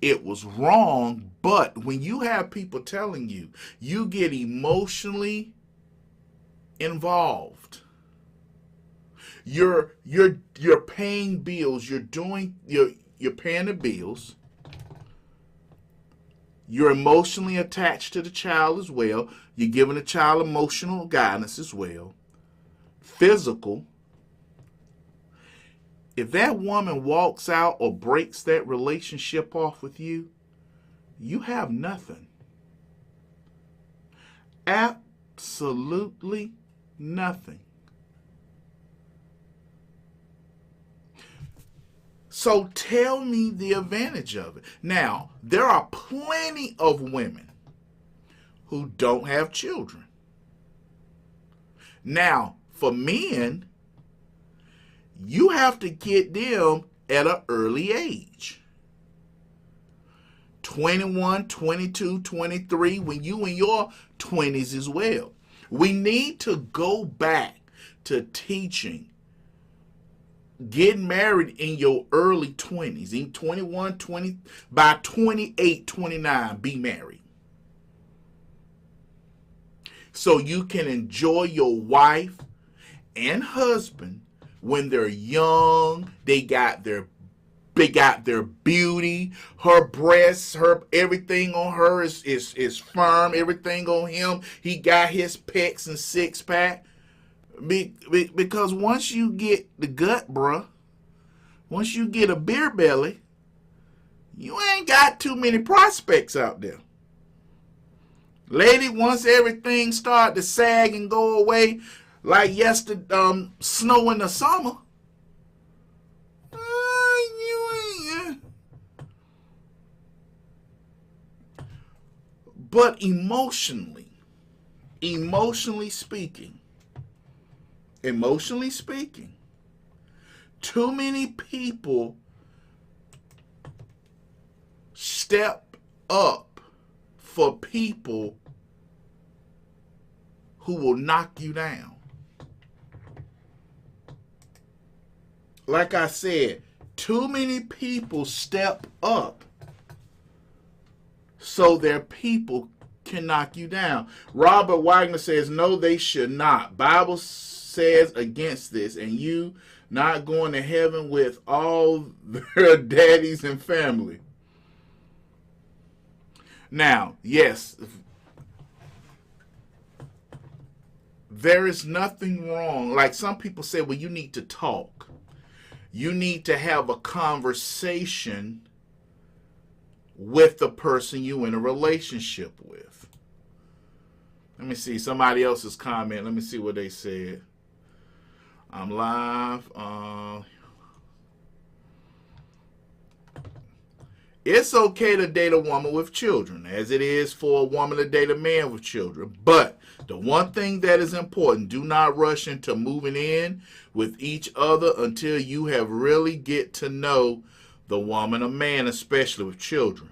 it was wrong, but when you have people telling you, you get emotionally involved. You're paying bills. You're paying the bills. You're emotionally attached to the child as well. You're giving the child emotional guidance as well. Physical. If that woman walks out or breaks that relationship off with you, you have nothing. Absolutely nothing. So tell me the advantage of it. Now, there are plenty of women who don't have children. Now, for men, you have to get them at an early age. 21, 22, 23, when you in your 20s as well. We need to go back to teaching. Get married in your early 20s. In 21, 20, by 28, 29, be married. So you can enjoy your wife and husband when they're young. They got their beauty, her breasts, her everything on her is firm, everything on him. He got his pecs and six pack. Because once you get the gut, bruh, once you get a beer belly, you ain't got too many prospects out there. Lady, once everything start to sag and go away, like yesterday, snow in the summer, you ain't. But emotionally speaking, too many people step up for people who will knock you down. Like I said, too many people step up so their people can knock you down. Robert Wagner says, no, they should not. Bible says against this, and you not going to heaven with all their daddies and family. Now, yes, there is nothing wrong. Like some people say, well, you need to talk. You need to have a conversation with the person you in a relationship with. Let me see somebody else's comment. Let me see what they said. I'm live. It's okay to date a woman with children, as it is for a woman to date a man with children. But the one thing that is important, do not rush into moving in with each other until you have really get to know the woman or man, especially with children.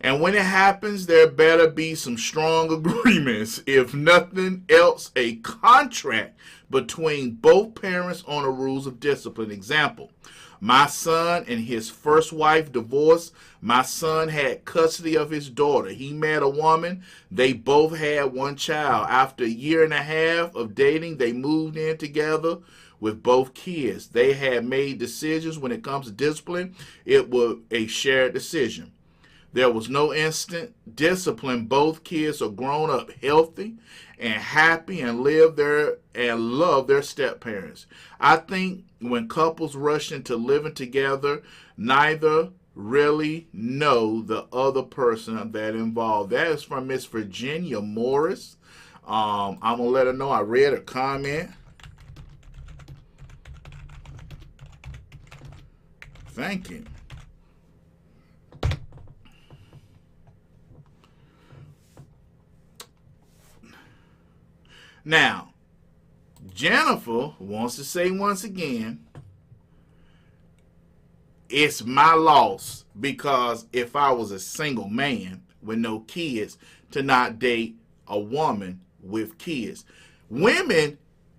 And when it happens, there better be some strong agreements. If nothing else, a contract between both parents on the rules of discipline. Example, my son and his first wife divorced. My son had custody of his daughter. He met a woman. They both had one child. After a year and a half of dating, they moved in together with both kids. They had made decisions when it comes to discipline. It was a shared decision. There was no instant discipline. Both kids are grown up healthy and happy and live their and love their step parents. I think when couples rush into living together, neither really know the other person that involved. That is from Miss Virginia Morris. I'm gonna let her know I read her comment. Thank you. Now, Jennifer wants to say once again, it's my loss because if I was a single man with no kids, to not date a woman with kids. Women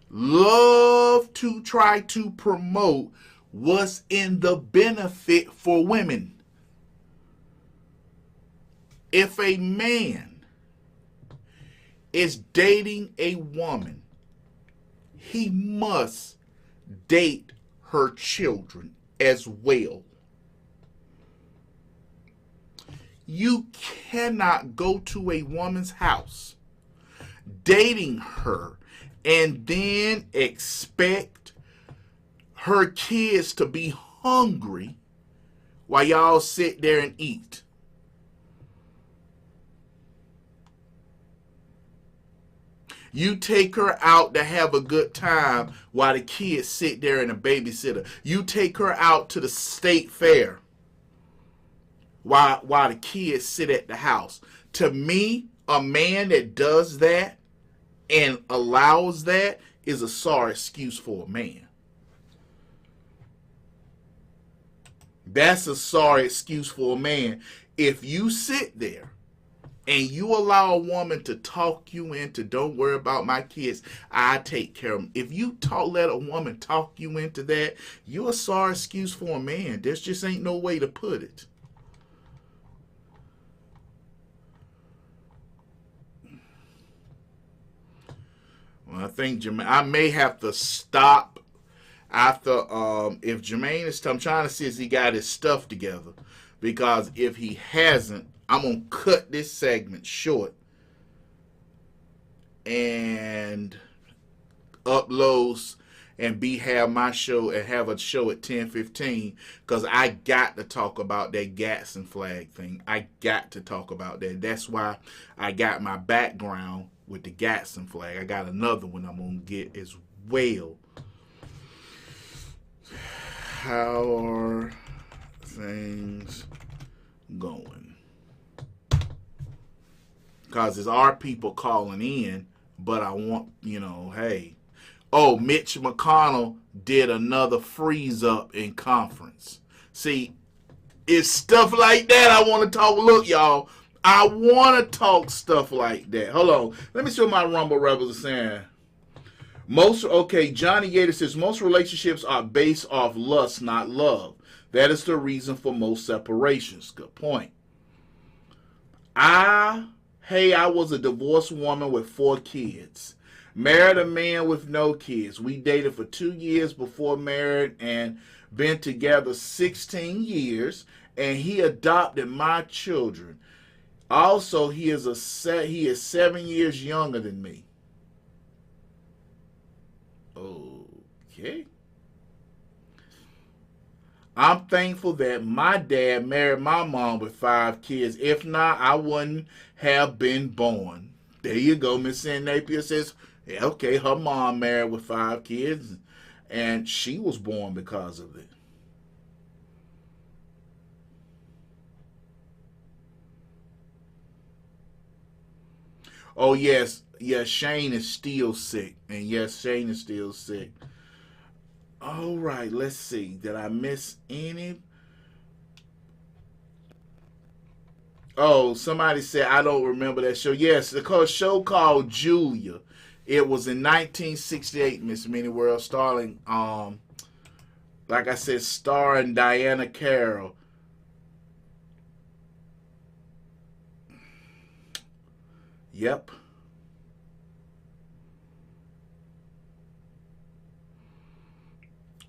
love to try to promote what's in the benefit for women. If a man is dating a woman, he must date her children as well. You cannot go to a woman's house dating her and then expect her kids to be hungry while y'all sit there and eat. You take her out to have a good time while the kids sit there and a babysitter. You take her out to the state fair while the kids sit at the house. To me, a man that does that and allows that is a sorry excuse for a man. That's a sorry excuse for a man. If you sit there and you allow a woman to talk you into, don't worry about my kids, I take care of them. If you let a woman talk you into that, you're a sorry excuse for a man. There just ain't no way to put it. Well, I think I may have to stop after, if Jermaine is, I'm trying to see if he got his stuff together. Because if he hasn't, I'm going to cut this segment short and uploads and have my show and have a show at 10:15 because I got to talk about that Gadsden flag thing. I got to talk about that. That's why I got my background with the Gadsden flag. I got another one I'm going to get as well. How are things going? Because it's our people calling in, but I want, hey. Oh, Mitch McConnell did another freeze up in conference. See, it's stuff like that I want to talk. Look, y'all, I want to talk stuff like that. Hold on. Let me see what my Rumble Rebels are saying. Johnny Yater says, most relationships are based off lust, not love. That is the reason for most separations. Good point. I was a divorced woman with 4 kids. Married a man with no kids. We dated for 2 years before married and been together 16 years. And he adopted my children. Also, he is 7 years younger than me. Okay. I'm thankful that my dad married my mom with 5 kids. If not, I wouldn't have been born. There you go. Miss Ann Napier says, yeah, okay, her mom married with 5 kids, and she was born because of it. Oh, yes, Shane is still sick. And yes, Shane is still sick. All right, let's see. Did I miss any? Oh, somebody said, I don't remember that show. Yes, the show called Julia. It was in 1968, Miss Minnie World, starring, like I said, starring Diana Carroll. Yep.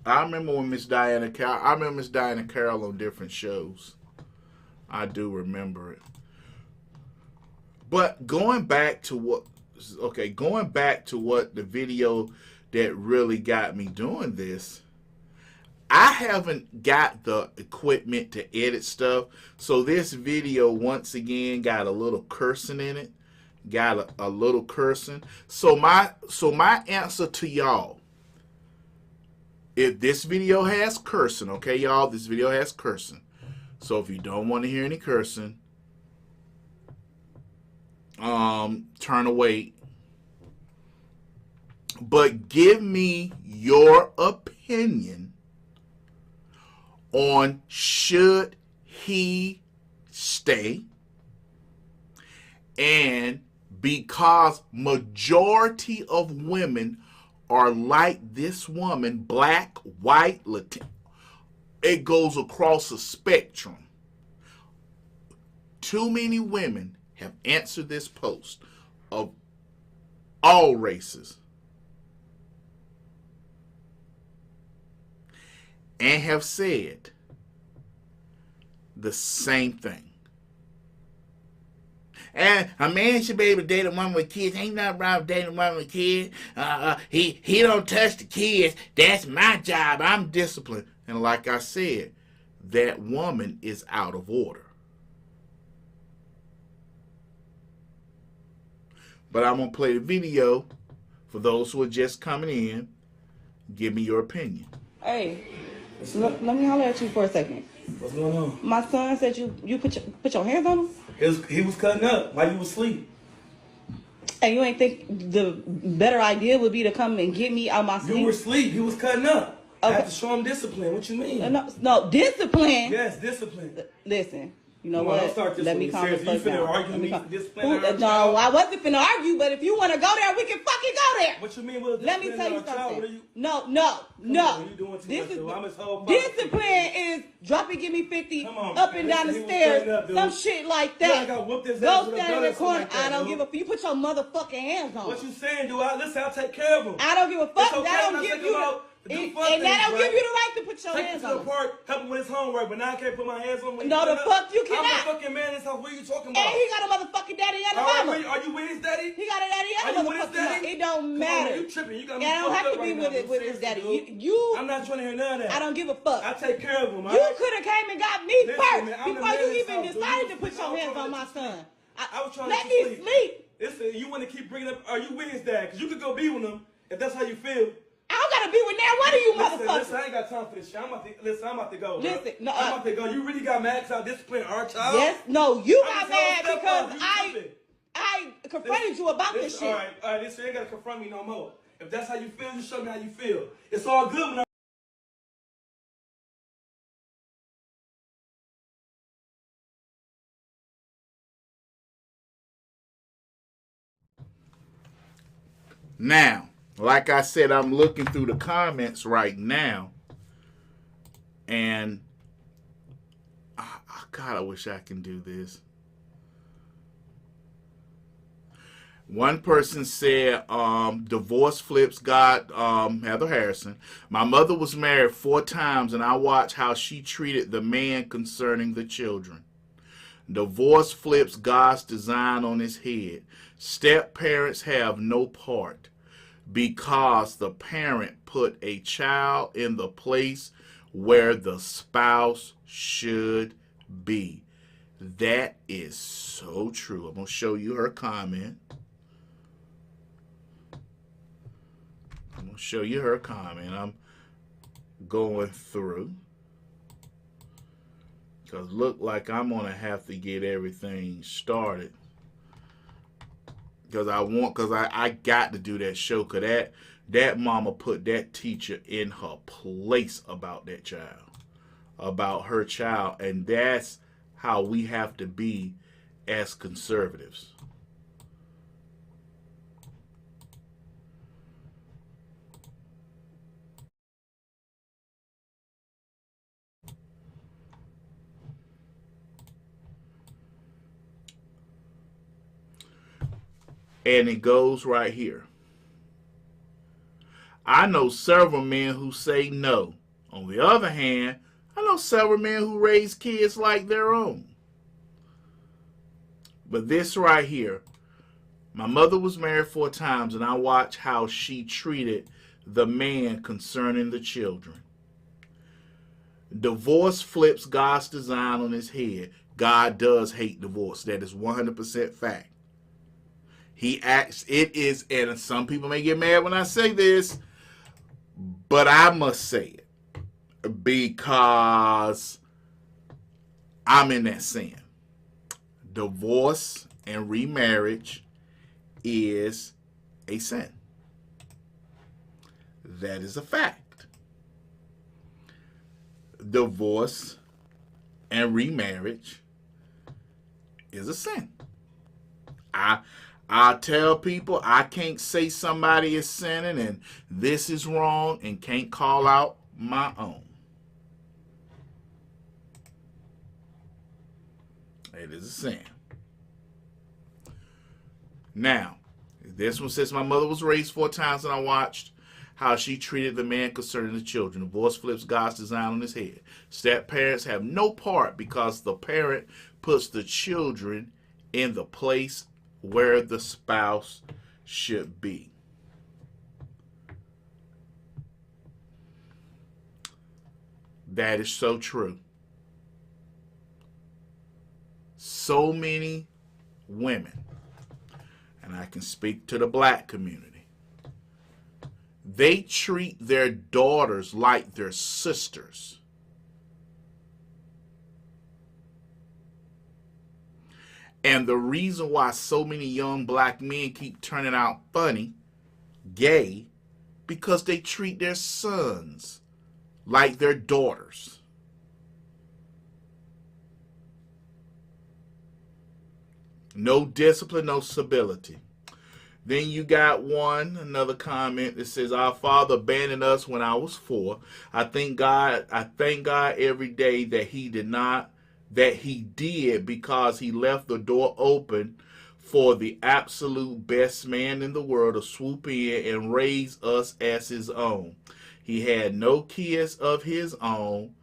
I remember Miss Diana Carroll on different shows. I do remember it. But going back to what the video that really got me doing this, I haven't got the equipment to edit stuff. So this video, once again, got a little cursing in it. Got a little cursing. So my answer to y'all, if this video has cursing, okay, y'all, this video has cursing. So if you don't want to hear any cursing, turn away. But give me your opinion on should he stay, and because majority of women are like this woman, black, white, Latino, it goes across a spectrum. Too many women have answered this post of all races and have said the same thing. And a man should be able to date a woman with kids. Ain't nothing wrong with dating a woman with kids. He don't touch the kids. That's my job. I'm disciplined. And like I said, that woman is out of order. But I'm going to play the video for those who are just coming in. Give me your opinion. Hey, let me holler at you for a second. What's going on? My son said you put your hands on him? He was cutting up while you was asleep. And you ain't think the better idea would be to come and get me out my sleep? You were asleep. He was cutting up. Okay. I have to show him discipline. What you mean? No, discipline? Yes, discipline. Listen. You know Come on, what? don't start this Let with me me. calm the Seriously, you fuck finna down. argue Let me with me calm- for disciplining our No, child? I wasn't finna argue, but if you want to go there, we can fucking go there. What you mean with Let me disciplining tell you our child? What are something. you? No. on, you doing too This much, is though. I'm his whole father. discipline is drop and give me 50 Come on, up man. and down the Listen, he was stairs, cutting up, dude. some shit like You that. ain't got whooped his ass Go with a stand in gun the or something corner. like that, I don't dude. give a fuck. You put your motherfucking hands on. What you saying, dude? Listen, I'll take care of him. I don't give a fuck. It's okay, That I'm don't not give thinking you about the, do and fun that things, don't right? give you the right to put your Take him hands to on. the park, help him with his homework, but now I can't put my hands on him. No, the fuck you cannot. I'm a fucking man in this house. What are you talking about? And he got a motherfucking daddy and a All right, mama. are you with his daddy? He got a daddy and Are a you with his motherfucking mama. daddy? It don't Come on, matter. man, you tripping. You got me And I don't fucked have up to be right now, with his seriously, daddy. dude. I'm not trying to hear none of that. I don't give a fuck. I take care of him, all You right? could have came and got me Listen, first man, I'm the before man you in this even house, dude. decided to You put was- your I was hands trying on to my let you son. I was trying Let to me sleep. sleep. Listen, you want to keep bringing up, are you with his dad? Because you could go be with him if that's how you feel. I don't gotta be with now. What are you Listen, motherfuckers? I ain't got time for this shit. I'm about to go. Listen, bro. no, I'm about to go. You really got mad because I disciplined our child? Yes, no, you I'm got his mad whole because stepfather. You tripping. I confronted you about this shit. All right, listen, you ain't got to confront me no more. If that's how you feel, you show me how you feel. It's all good when I Now, like I said, I'm looking through the comments right now, and God, I wish I can do this. One person said, divorce flips got Heather Harrison. My mother was married 4 times, and I watched how she treated the man concerning the children. Divorce flips God's design on his head. Step parents have no part because the parent put a child in the place where the spouse should be. That is so true. I'm going to show you her comment. I'm going through. Because look like I'm going to have to get everything started. Because I got to do that show. Because that mama put that teacher in her place about that child. About her child. And that's how we have to be as conservatives. And it goes right here. I know several men who say no. On the other hand, I know several men who raise kids like their own. But this right here, my mother was married 4 times, and I watched how she treated the man concerning the children. Divorce flips God's design on his head. God does hate divorce. That is 100% fact. He acts, it is, and some people may get mad when I say this, but I must say it because I'm in that sin. Divorce and remarriage is a sin. That is a fact. Divorce and remarriage is a sin. I tell people I can't say somebody is sinning and this is wrong and can't call out my own. It is a sin. Now, this one says my mother was raised 4 times and I watched how she treated the man concerning the children. Divorce flips God's design on his head. Step parents have no part because the parent puts the children in the place where the spouse should be. That is so true. So many women, and I can speak to the black community, they treat their daughters like their sisters. And the reason why so many young black men keep turning out funny, gay, because they treat their sons like their daughters. No discipline, no stability. Then you got another comment that says, our father abandoned us when I was 4. I thank God every day that he did, because he left the door open for the absolute best man in the world to swoop in and raise us as his own. He had no kids of his own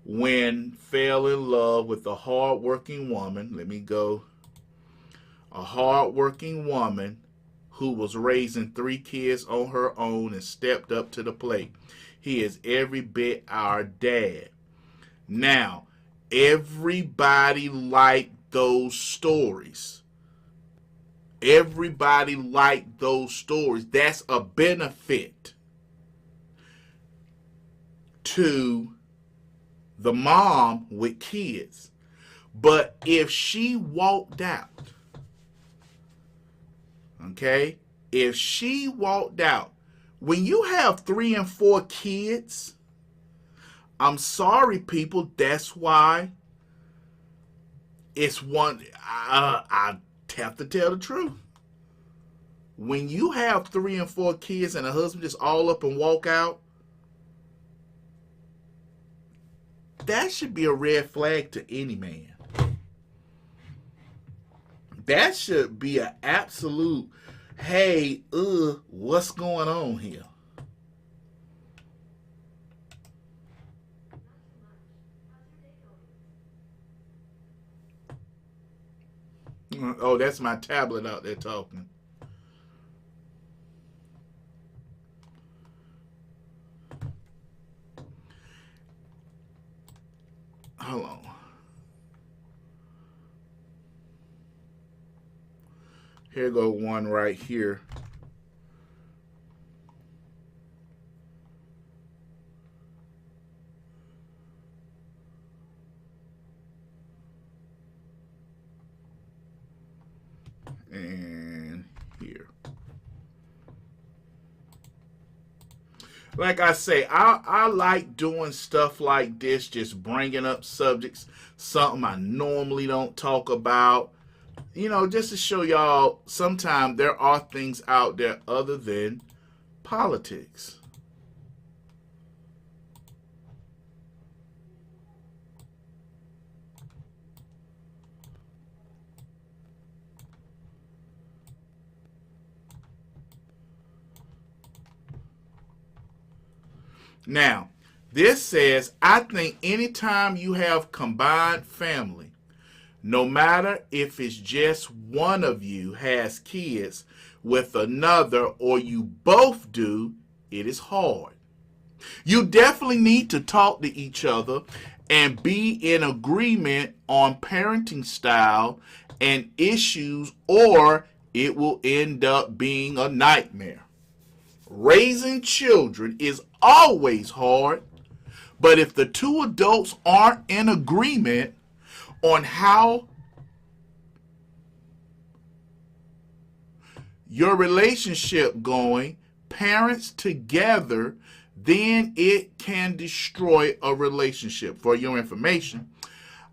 when fell in love with a hardworking woman. A hardworking woman who was raising 3 kids on her own and stepped up to the plate. He is every bit our dad. Now, everybody liked those stories. Everybody liked those stories. That's a benefit to the mom with kids. But if she walked out, okay, if she walked out, when you have 3 and 4 kids, I'm sorry, people, that's why it's one, I have to tell the truth. When you have 3 and 4 kids and a husband just all up and walk out, that should be a red flag to any man. That should be an absolute, hey, what's going on here? Oh, that's my tablet out there talking. Hold on. Here go one right here. And here. Like I say, I like doing stuff like this, just bringing up subjects, something I normally don't talk about, just to show y'all sometimes there are things out there other than politics. Now, this says, I think anytime you have combined family, no matter if it's just one of you has kids with another or you both do, it is hard. You definitely need to talk to each other and be in agreement on parenting style and issues, or it will end up being a nightmare. Raising children is always hard, but if the 2 adults aren't in agreement on how your relationship going, parents together, then it can destroy a relationship. For your information,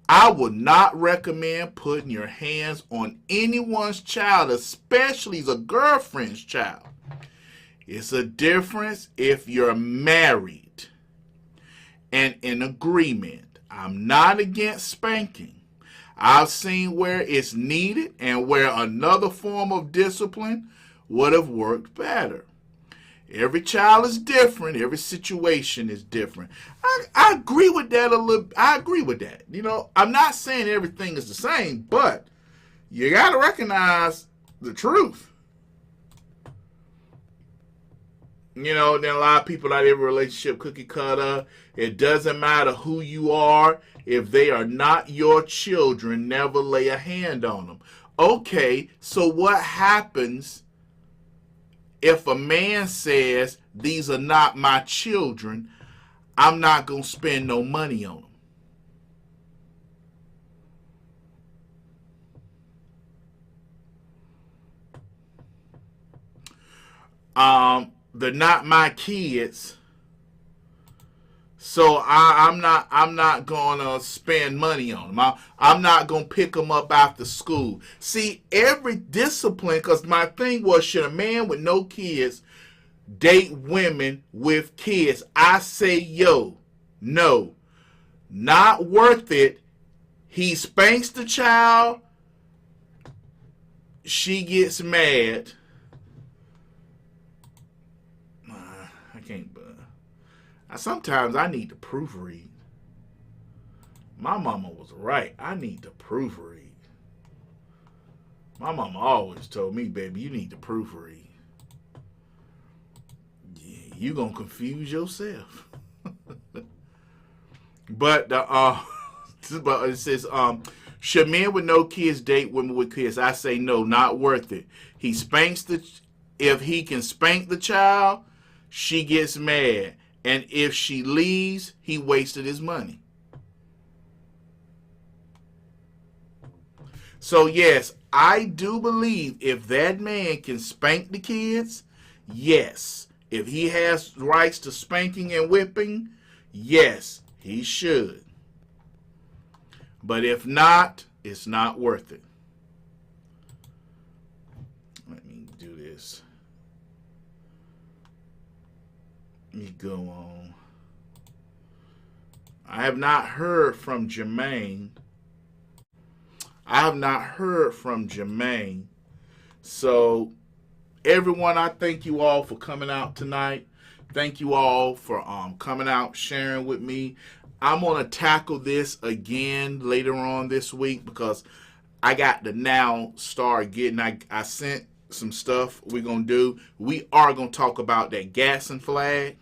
I would not recommend putting your hands on anyone's child, especially a girlfriend's child. It's a difference if you're married and in agreement. I'm not against spanking. I've seen where it's needed and where another form of discipline would have worked better. Every child is different. Every situation is different. I agree with that a little. I agree with that. I'm not saying everything is the same, but You got to recognize the truth. You know, then a lot of people out every relationship cookie cutter. It doesn't matter who you are. If they are not your children, never lay a hand on them. Okay, so what happens if a man says, these are not my children, I'm not going to spend no money on them? They're not my kids, so I'm not gonna spend money on them. I'm not gonna pick them up after school. See, every discipline, because my thing was, should a man with no kids date women with kids? I say, no, not worth it. He spanks the child, she gets mad. I can't. Sometimes I need to proofread. My mama was right. I need to proofread. My mama always told me, baby, you need to proofread. Yeah, you gonna confuse yourself. But it says, should men with no kids date women with kids? I say no, not worth it. If he can spank the child, she gets mad. And if she leaves, he wasted his money. So yes, I do believe if that man can spank the kids, yes. If he has rights to spanking and whipping, yes, he should. But if not, it's not worth it. Let me do this. Let me go on. I have not heard from Jermaine. So, everyone, I thank you all for coming out tonight. Thank you all for coming out, sharing with me. I'm going to tackle this again later on this week because I got to now start getting, I sent some stuff we're going to do. We are going to talk about that gas and flag.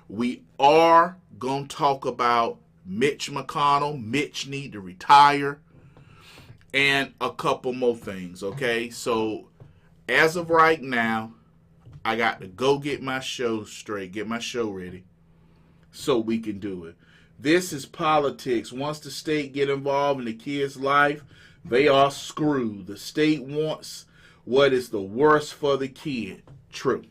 We are going to talk about Mitch McConnell. Mitch need to retire. And a couple more things, okay? So, as of right now, I got to go get my show straight, get my show ready, so we can do it. This is politics. Once the state get involved in the kid's life, they are screwed. The state wants what is the worst for the kid. True.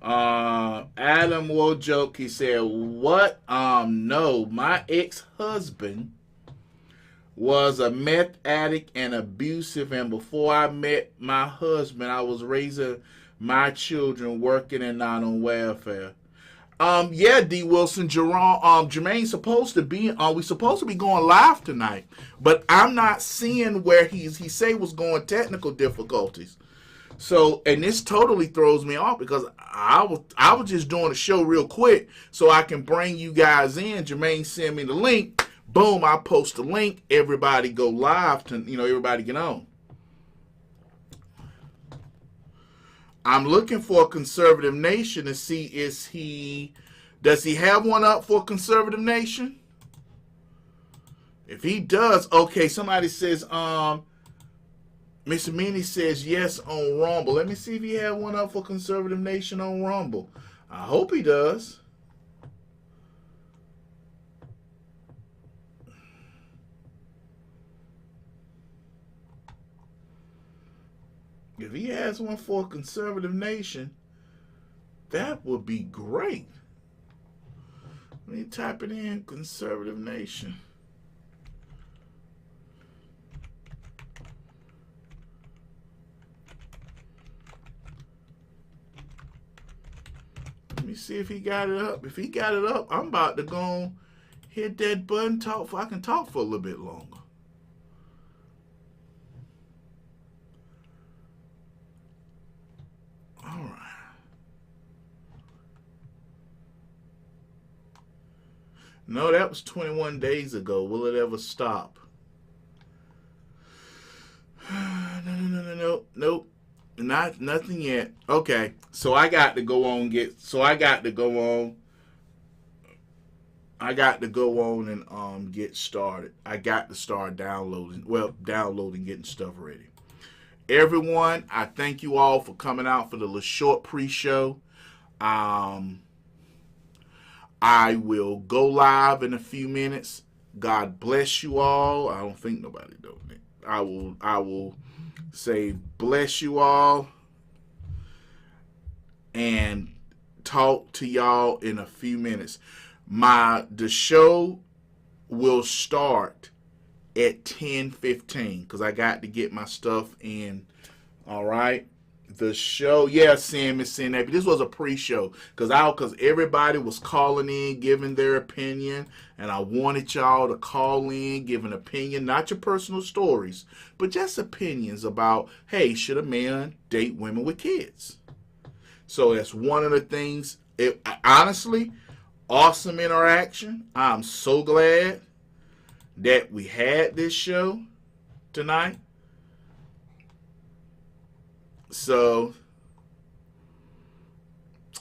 Adam Wojoke, he said, what? No, my ex-husband was a meth addict and abusive, and before I met my husband, I was raising my children, working and not on welfare. Yeah, D. Wilson, Jermaine's supposed to be, we supposed to be going live tonight, but I'm not seeing where he say was going technical difficulties. So, and this totally throws me off because I was just doing a show real quick so I can bring you guys in. Jermaine sent me the link. Boom, I post the link. Everybody go live to, everybody get on. I'm looking for a Conservative Nation to see does he have one up for Conservative Nation? If he does, okay, somebody says, Mr. Meany says yes on Rumble. Let me see if he had one up for Conservative Nation on Rumble. I hope he does. If he has one for Conservative Nation, that would be great. Let me type it in, Conservative Nation. Let me see if he got it up. If he got it up, I'm about to go hit that button. I can talk for a little bit longer. All right. No, that was 21 days ago. Will it ever stop? Nope. Nothing yet. Okay, so I got to go on and get started. I got to start downloading, getting stuff ready. Everyone, I thank you all for coming out for the short pre-show. I will go live in a few minutes. God bless you all. I don't think nobody doing it. I will say bless you all and talk to y'all in a few minutes. The show will start at 10:15 because I got to get my stuff in. All right. The show, Sam is saying that, but this was a pre-show because everybody was calling in, giving their opinion, and I wanted y'all to call in, give an opinion, not your personal stories, but just opinions about, hey, should a man date women with kids? So that's one of the things. Honestly, awesome interaction. I'm so glad that we had this show tonight. So,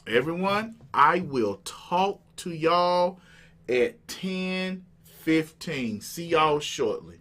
everyone, I will talk to y'all at 10:15. See y'all shortly.